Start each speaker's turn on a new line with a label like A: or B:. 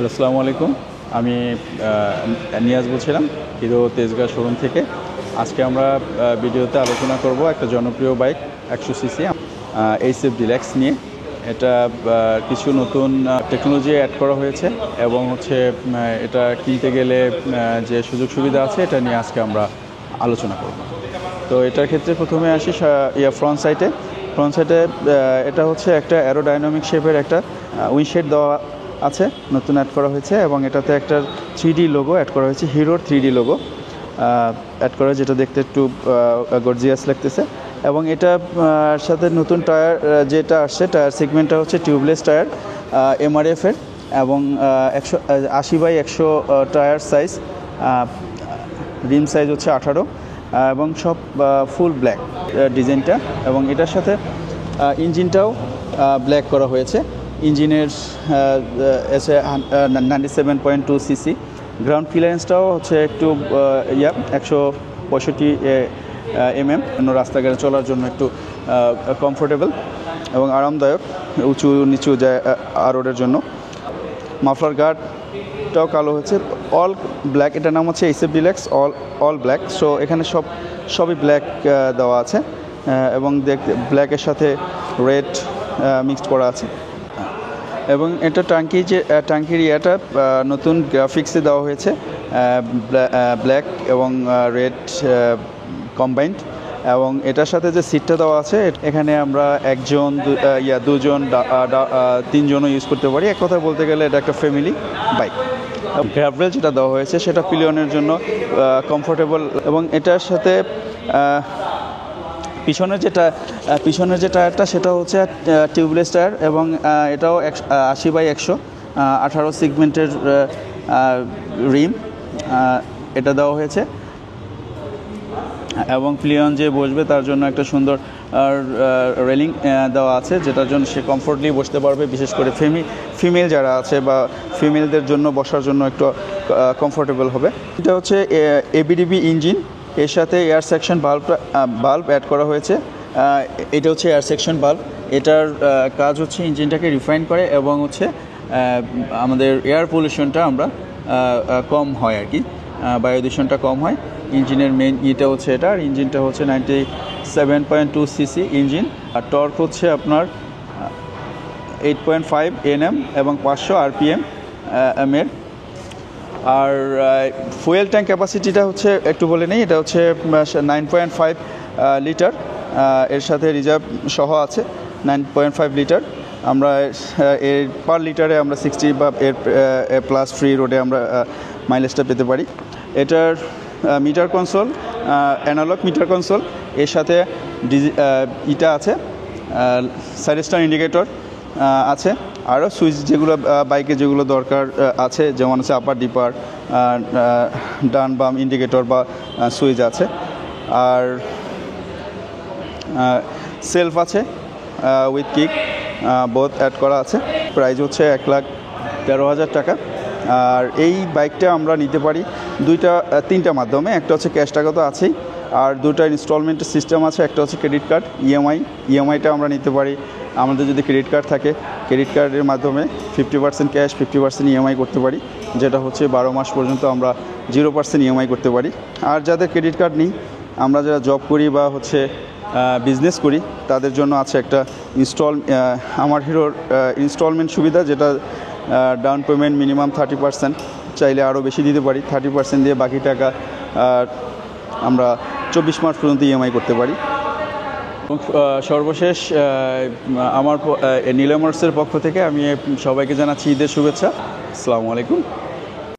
A: Hello, আসসালামু আলাইকুম। আমি নিয়াজ বলছিলাম হিরো তেজগাঁ শোরুম থেকে। আজকে আমরা ভিডিওতে আলোচনা করব একটা জনপ্রিয় বাইক 100 সিসি এইচএফ ডিলাক্স নিয়ে। এটা কিছু নতুন টেকনোলজি অ্যাড করা হয়েছে এবং এটা কিনতে গেলে যে সুযোগ সুবিধা আছে এটা নিয়ে আজকে আমরা আলোচনা করব। তো এটার ক্ষেত্রে প্রথমে আসি ফ্রন্ট সাইডে এটা হচ্ছে একটা অ্যারোডাইনামিক শেপের একটা উইন্ডশেড দেওয়া আছে, নতুন অ্যাড করা হয়েছে এবং এটাতে একটা 3D লোগো অ্যাড করা হয়েছে, হিরোর 3D লোগো অ্যাড করা, যেটা দেখতে একটু গর্জিয়াস লাগতেছে। এবং এটার সাথে নতুন টায়ার যেটা আসছে, টায়ার সেগমেন্টটা হচ্ছে টিউবলেস টায়ার MRF-এর এবং 180/100 টায়ার সাইজ, রিম সাইজ হচ্ছে 18 এবং সব ফুল ব্ল্যাক ডিজাইনটা। এবং এটার সাথে ইঞ্জিনটাও ব্ল্যাক করা হয়েছে। ইঞ্জিনের 97.2 সিসি। গ্রাউন্ড ক্লিয়ারেন্সটাও হচ্ছে একটু 165 mm, রাস্তাঘাটে চলার জন্য একটু কমফোর্টেবল এবং আরামদায়ক, উঁচু নিচু রোডের জন্য। মাফলার গার্ডটাও কালো হচ্ছে, অল ব্ল্যাক। এটার নাম হচ্ছে HF deluxe all black. So এখানে সবই ব্ল্যাক দেওয়া আছে এবং ব্ল্যাকের সাথে রেড মিক্সড করা আছে। এবং এটা টাঙ্কির ইয়েটা নতুন গ্রাফিক্সে দেওয়া হয়েছে, ব্ল্যাক এবং রেড কম্বাইন্ড। এবং এটার সাথে যে সিটটা দেওয়া আছে, এখানে আমরা একজন, দুজন, তিনজনও ইউজ করতে পারি। এক কথা বলতে গেলে এটা একটা ফ্যামিলি বাইক। গ্র্যাভেল যেটা দেওয়া হয়েছে সেটা পিলিয়নের জন্য কমফোর্টেবল। এবং এটার সাথে পিছনের যে টায়ারটা সেটা হচ্ছে টিউবলেস টায়ার এবং এটাও 80/100 18 সেগমেন্টের রিম এটা দেওয়া হয়েছে। এবং পিলিয়ন যে বসবে তার জন্য একটা সুন্দর রেলিং দেওয়া আছে, যেটার জন্য সে কমফোর্টলি বসতে পারবে। বিশেষ করে ফিমেল যারা আছে বা ফিমেলদের জন্য বসার জন্য একটু কমফোর্টেবল হবে। এটা হচ্ছে ABDB ইঞ্জিন, এর সাথে এয়ার সেকশন বাল্ব অ্যাড করা হয়েছে। এটা হচ্ছে এয়ার সেকশন বাল্ব। এটার কাজ হচ্ছে ইঞ্জিনটাকে রিফাইন করে এবং আমাদের এয়ার পলিউশনটা কম হয় আর কি, বায়ু দূষণটা কম হয়। ইঞ্জিনের মেইন এটা হচ্ছে এটা, আর ইঞ্জিনটা হচ্ছে 97.2 সিসি ইঞ্জিন। আর টর্ক হচ্ছে আপনার 8.5 Nm এবং 500 RPM এর। আর ফুয়েল ট্যাঙ্ক ক্যাপাসিটিটা হচ্ছে একটু বলে নেই, এটা হচ্ছে 9.5 লিটার, এর সাথে রিজার্ভ সহ আছে 9.5 লিটার। আমরা এর পার লিটারে আমরা 60 বা এর প্লাস ফ্রি রোডে আমরা মাইলেজটা পেতে পারি। এটার meter console, analogue meter console, এর সাথে ইটা আছে, সাইড স্ট্যান্ড ইন্ডিকেটর আছে, আরও সুইচ যেগুলো বাইকে যেগুলো দরকার আছে, যেমন হচ্ছে আপার ডিপার, ডান বাম ইন্ডিকেটর বা সুইচ আছে। আর সেলফ আছে উইথ কিক, বোথ অ্যাড করা আছে। প্রাইস হচ্ছে 1,13,000 টাকা। আর এই বাইকটা আমরা নিতে পারি তিনটা মাধ্যমে। একটা হচ্ছে ক্যাশ টাকা তো আছেই, আর দুটো ইনস্টলমেন্টের সিস্টেম আছে। একটা হচ্ছে ক্রেডিট কার্ড, ইএমআইটা আমরা নিতে পারি। আমাদের যদি ক্রেডিট কার্ড থাকে, ক্রেডিট কার্ডের মাধ্যমে 50% ক্যাশ 50% ইএমআই করতে পারি, যেটা হচ্ছে 12 মাস পর্যন্ত আমরা 0% ইএমআই করতে পারি। আর যাদের ক্রেডিট কার্ড নেই, আমরা যারা জব করি বা বিজনেস করি, তাদের জন্য আছে একটা আমার হিরোর ইনস্টলমেন্ট সুবিধা, যেটা ডাউন পেমেন্ট মিনিমাম 30%, চাইলে আরও বেশি দিতে পারি। 30% দিয়ে বাকি টাকা আমরা 24 মাস পর্যন্ত ইএমআই করতে পারি। এবং সর্বশেষ আমার নিলয় মোটরসের পক্ষ থেকে আমি সবাইকে জানাচ্ছি ঈদের শুভেচ্ছা। আসসালামু আলাইকুম।